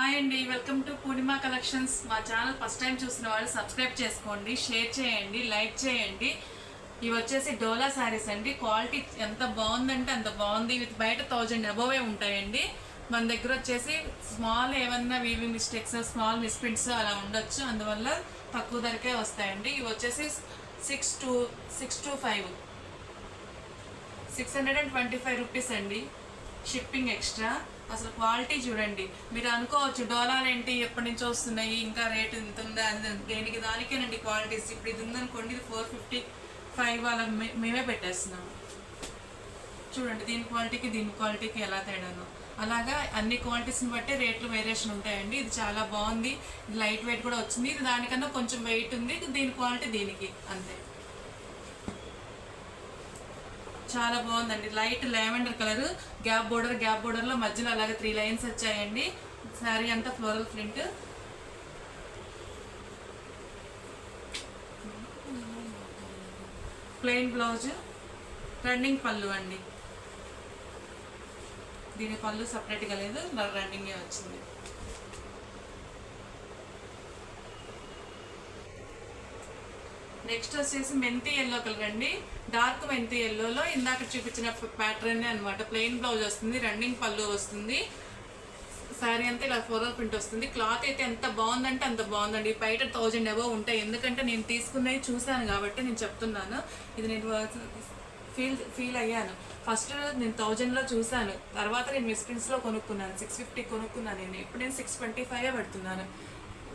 Hi అండి, welcome to Purnima collections. మా channel first time చూసిన వాళ్ళు సబ్స్క్రైబ్ చేసుకోండి, షేర్ చేయండి, లైక్ చేయండి. ఇవి వచ్చేసి డోలా శారీస్ అండి. క్వాలిటీ ఎంత బాగుందంటే అంత బాగుంది. విత్ బయట 1000 అబోవే ఉంటాయండి. మన దగ్గర వచ్చేసి స్మాల్ ఏమన్నా వీవింగ్ మిస్టేక్స్, స్మాల్ మిస్ప్రింట్స్ అలా ఉండొచ్చు. అందువల్ల తక్కువ ధరకే వస్తాయండి. ఇవి వచ్చేసి 625 రూపీస్ అండి. Shipping extra. అసలు క్వాలిటీ చూడండి. మీరు అనుకోవచ్చు డోలాలు ఏంటి ఎప్పటి నుంచో వస్తున్నాయి, ఇంకా రేటు ఇంత ఉందా అని. దేనికి దానికేనండి క్వాలిటీస్. ఇప్పుడు ఇది ఉందనుకోండి, ఇది 455 అలా మేమే పెట్టేస్తున్నాము. చూడండి దీని క్వాలిటీకి ఎలా తేడాను. అలాగా అన్ని క్వాలిటీస్ని బట్టి రేట్లు వేరియేషన్ ఉంటాయండి. ఇది చాలా బాగుంది. ఇది లైట్ వెయిట్ కూడా వచ్చింది. ఇది దానికన్నా కొంచెం వెయిట్ ఉంది. దీని క్వాలిటీ దీనికి అంతే. చాలా బాగుందండి. లైట్ లావెండర్ కలర్, గ్యాప్ బోర్డర్లో మధ్యలో అలాగే 3 లైన్స్ వచ్చాయండి. శారీ అంతా floral print. Plain blouse, running పళ్ళు అండి. దీని పళ్ళు సపరేట్గా లేదు, రన్నింగే వచ్చింది. నెక్స్ట్ వచ్చేసి మెంతి ఎల్లో కలర్ అండి. డార్క్ మెంతి ఎల్లోలో ఇందాక చూపించిన ప్యాటర్న్ అనమాట. ప్లెయిన్ బ్లౌజ్ వస్తుంది, రన్నింగ్ పళ్ళు వస్తుంది. శారీ అంతా ఇలా ఫ్లోరల్ ప్రింట్ వస్తుంది. క్లాత్ అయితే ఎంత బాగుందంటే అంత బాగుందండి. బయట 1000 అబోవ్ ఉంటాయి. ఎందుకంటే నేను తీసుకున్నవి చూశాను కాబట్టి నేను చెప్తున్నాను. ఇది నేను ఫీల్ అయ్యాను. ఫస్ట్ నేను 1000లో చూశాను, తర్వాత నేను మిస్ప్రింట్స్లో కొనుక్కున్నాను. 650 కొనుక్కున్నాను నేను. ఇప్పుడు నేను 625 పెడుతున్నాను.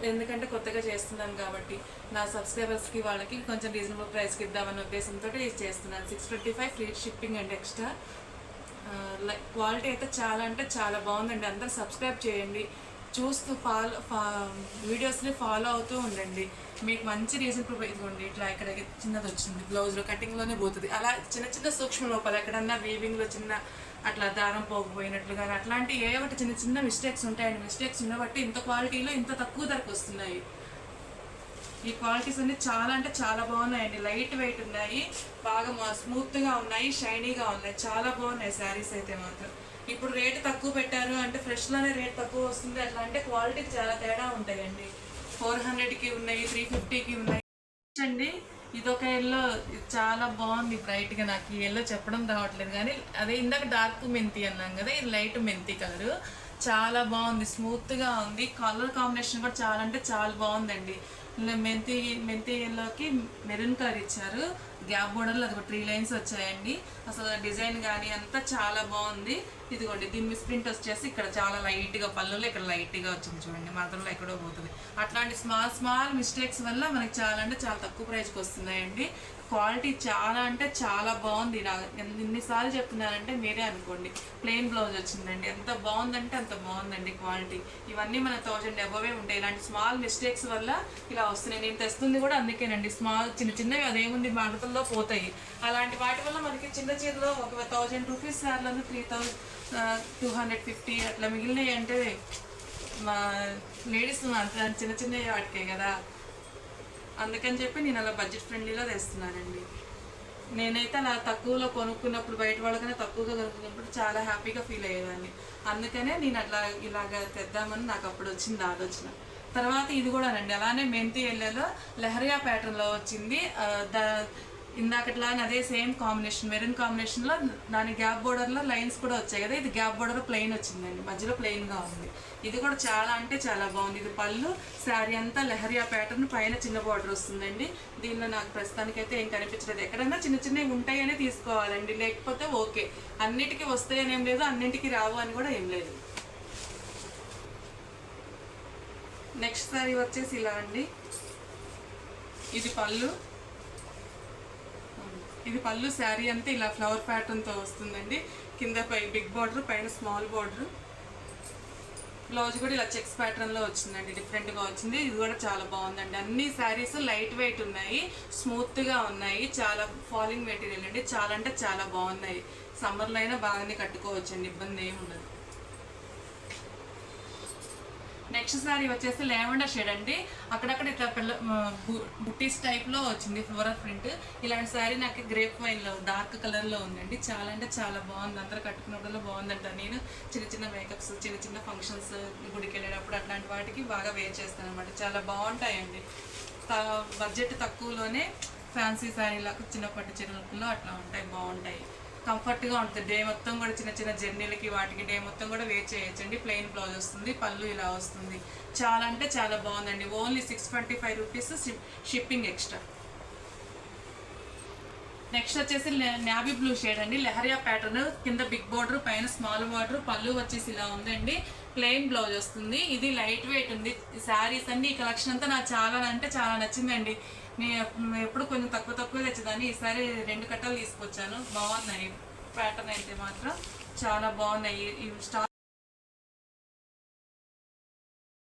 ఎందుకంటే కొత్తగా చేస్తున్నాను కాబట్టి నా సబ్స్క్రైబర్స్కి వాళ్ళకి కొంచెం రీజనబుల్ ప్రైస్కి ఇద్దామన్న ఉద్దేశంతో ఇది చేస్తున్నాను. 625 ఫ్రీ షిప్పింగ్ అండి ఎక్స్ట్రా. క్వాలిటీ అయితే చాలా అంటే చాలా బాగుందండి. అందరూ సబ్స్క్రైబ్ చేయండి, చూస్తూ వీడియోస్ని ఫాలో అవుతూ ఉండండి. మీకు మంచి రీజనబుల్ ఇదిగోండి. ఇట్లా ఇక్కడ చిన్నది వచ్చింది, బ్లౌజ్లో కటింగ్లోనే పోతుంది. అలా చిన్న చిన్న సూక్ష్మ లోపాలు ఎక్కడన్నా వీవింగ్లో చిన్న అట్లా దారం పోకపోయినట్లు కానీ అట్లాంటి ఒకటి చిన్న చిన్న మిస్టేక్స్ ఉంటాయండి. మిస్టేక్స్ ఉన్నబట్టి ఇంత క్వాలిటీలో ఇంత తక్కువ ధరకు వస్తున్నాయి. ఈ క్వాలిటీస్ అన్ని చాలా అంటే చాలా బాగున్నాయండి. లైట్ వెయిట్ ఉన్నాయి, బాగా స్మూత్గా ఉన్నాయి, షైనీగా ఉన్నాయి. చాలా బాగున్నాయి శారీస్ అయితే మాత్రం. ఇప్పుడు రేటు తక్కువ పెట్టారు అంటే ఫ్రెష్లోనే రేట్ తక్కువ వస్తుంది. అట్లా అంటే క్వాలిటీకి చాలా తేడా ఉంటాయండి. 400కి ఉన్నాయి, 350కి ఉన్నాయి అండి. ఇదొక ఎల్లో, చాలా బాగుంది బ్రైట్గా. నాకు ఈ ఎల్లో చెప్పడం రావట్లేదు కానీ అదే ఇందాక డార్క్ మెంతి అన్నాం కదా, ఇది లైట్ మెంతి కలరు. చాలా బాగుంది, స్మూత్గా ఉంది. కలర్ కాంబినేషన్ కూడా చాలా అంటే చాలా బాగుందండి. మెంతి ఎల్లోకి మెరూన్ కలర్ ఇచ్చారు. గ్యాప్ బోర్డర్లో అది 3 లైన్స్ వచ్చాయండి. అసలు డిజైన్ కానీ అంతా చాలా బాగుంది. ఇదిగోండి దీని మిస్ప్రింట్ వచ్చేసి ఇక్కడ చాలా లైట్గా పళ్ళులో ఇక్కడ లైట్గా వచ్చింది చూడండి, మాత్రంలో ఎక్కడో పోతుంది. అట్లాంటి స్మాల్ మిస్టేక్స్ వల్ల మనకి చాలా అంటే చాలా తక్కువ ప్రైస్కి వస్తున్నాయండి. క్వాలిటీ చాలా అంటే చాలా బాగుంది. ఎన్నిసార్లు చెప్తున్నానంటే మీరే అనుకోండి. ప్లెయిన్ బ్లౌజ్ వచ్చిందండి. ఎంత బాగుందంటే అంత బాగుందండి క్వాలిటీ. ఇవన్నీ మన 1000 అబోవే ఉంటాయి. ఇలాంటి స్మాల్ మిస్టేక్స్ వల్ల ఇలా వస్తున్నాయి. నేను తెస్తుంది కూడా అందుకేనండి. చిన్నవి అదేముంది మడతల్లో పోతాయి. అలాంటి వాటి వల్ల మనకి చిన్న చీరలో ఒక 1000 రూపీస్ శారీలో 3250 అట్లా మిగిలినవి అంటే మా లేడీస్ చిన్న వాటికే కదా. అందుకని చెప్పి నేను అలా బడ్జెట్ ఫ్రెండ్లీలో తెస్తున్నానండి. నేనైతే అలా తక్కువలో కొనుక్కున్నప్పుడు, బయట వాళ్ళకన్నా తక్కువగా కొనుక్కున్నప్పుడు చాలా హ్యాపీగా ఫీల్ అయ్యేదాన్ని. అందుకనే నేను ఇలాగ తెద్దామని నాకు అప్పుడు వచ్చింది ఆలోచన. తర్వాత ఇది కూడానండి అలానే మెంతి ఎల్లోలో లెహరియా ప్యాటర్న్లో వచ్చింది. ఇందాకట్లానే అదే సేమ్ కాంబినేషన్, మెరూన్ కాంబినేషన్లో దాని గ్యాప్ బోర్డర్లో లైన్స్ కూడా వచ్చాయి కదా. ఇది గ్యాప్ బోర్డర్ ప్లెయిన్ వచ్చిందండి, మధ్యలో ప్లెయిన్గా ఉంది. ఇది కూడా చాలా అంటే చాలా బాగుంది. ఇది పళ్ళు, శారీ అంతా లెహరియా ప్యాటర్న్, పైన చిన్న బార్డర్ వస్తుందండి. దీనిలో నాకు ప్రస్తుతానికైతే ఏం కనిపించలేదు. ఎక్కడన్నా చిన్నవి ఉంటాయనే తీసుకోవాలండి, లేకపోతే ఓకే. అన్నిటికీ వస్తాయని ఏం లేదు, అన్నింటికి రావు అని కూడా ఏం లేదు. నెక్స్ట్ శారీ వచ్చేసి ఇలా అండి. ఇది పళ్ళు శారీ అంతా ఇలా ఫ్లవర్ ప్యాటర్న్తో వస్తుందండి. కింద బిగ్ బార్డర్, పైన స్మాల్ బార్డర్. బ్లౌజ్ కూడా ఇలా చెక్స్ ప్యాటర్న్లో వచ్చిందండి, డిఫరెంట్గా వచ్చింది. ఇది కూడా చాలా బాగుందండి. అన్ని శారీస్ లైట్ వెయిట్ ఉన్నాయి, స్మూత్గా ఉన్నాయి. చాలా ఫాలింగ్ మెటీరియల్ అండి. చాలా అంటే చాలా బాగున్నాయి. సమ్మర్లో అయినా బాగానే కట్టుకోవచ్చండి, ఇబ్బంది ఏమి ఉండదు. నెక్స్ట్ నెక్స్ట్ సారీ వచ్చేసి లావెండర్ షేడ్ అండి. అక్కడక్కడ ఇట్లా బుట్టీస్ టైప్లో వచ్చింది ఫ్లోరల్ ప్రింట్. ఇలాంటి సారీ నాకు గ్రేప్ వైన్లో డార్క్ కలర్లో ఉందండి. చాలా అంటే చాలా బాగుంది. అందరూ కట్టుకున్నప్పుడు బాగుందంట. నేను చిన్న చిన్న మేకప్స్, చిన్న చిన్న ఫంక్షన్స్, గుడికి వెళ్ళేటప్పుడు అట్లాంటి వాటికి బాగా వేర్ చేస్తాను అనమాట. చాలా బాగుంటాయండి. బడ్జెట్ తక్కువలోనే ఫ్యాన్సీ శారీలకు చిన్న పట్టు చీరలలో అట్లా ఉంటాయి, బాగుంటాయి. కంఫర్ట్గా ఉంటుంది. డే మొత్తం కూడా చిన్న చిన్న జర్నీలకి వాటికి డే మొత్తం కూడా వేర్ చేయొచ్చండి. ప్లెయిన్ బ్లౌజ్ వస్తుంది, పళ్ళు ఇలా వస్తుంది. చాలా అంటే చాలా బాగుందండి. Only 625 rupees shipping extra. Next వచ్చేసి నావీ బ్లూ షేడ్ అండి. లెహరియా ప్యాటర్న్, కింద బిగ్ బార్డర్, పైన స్మాల్ బార్డర్, పళ్ళు వచ్చేసి ఇలా ఉందండి. ప్లెయిన్ బ్లౌజ్ వస్తుంది. ఇది లైట్ వెయిట్ ఉంది. శారీస్ అండి, ఈ కలెక్షన్ అంతా నాకు చాలా అంటే చాలా నచ్చిందండి. నేను ఎప్పుడు కొంచెం తక్కువ తెచ్చేదాన్ని. ఈసారి 2 కట్టలు తీసుకొచ్చాను. బాగున్నాయి. ప్యాటర్న్ అయితే మాత్రం చాలా బాగున్నాయి. ఈ స్టార్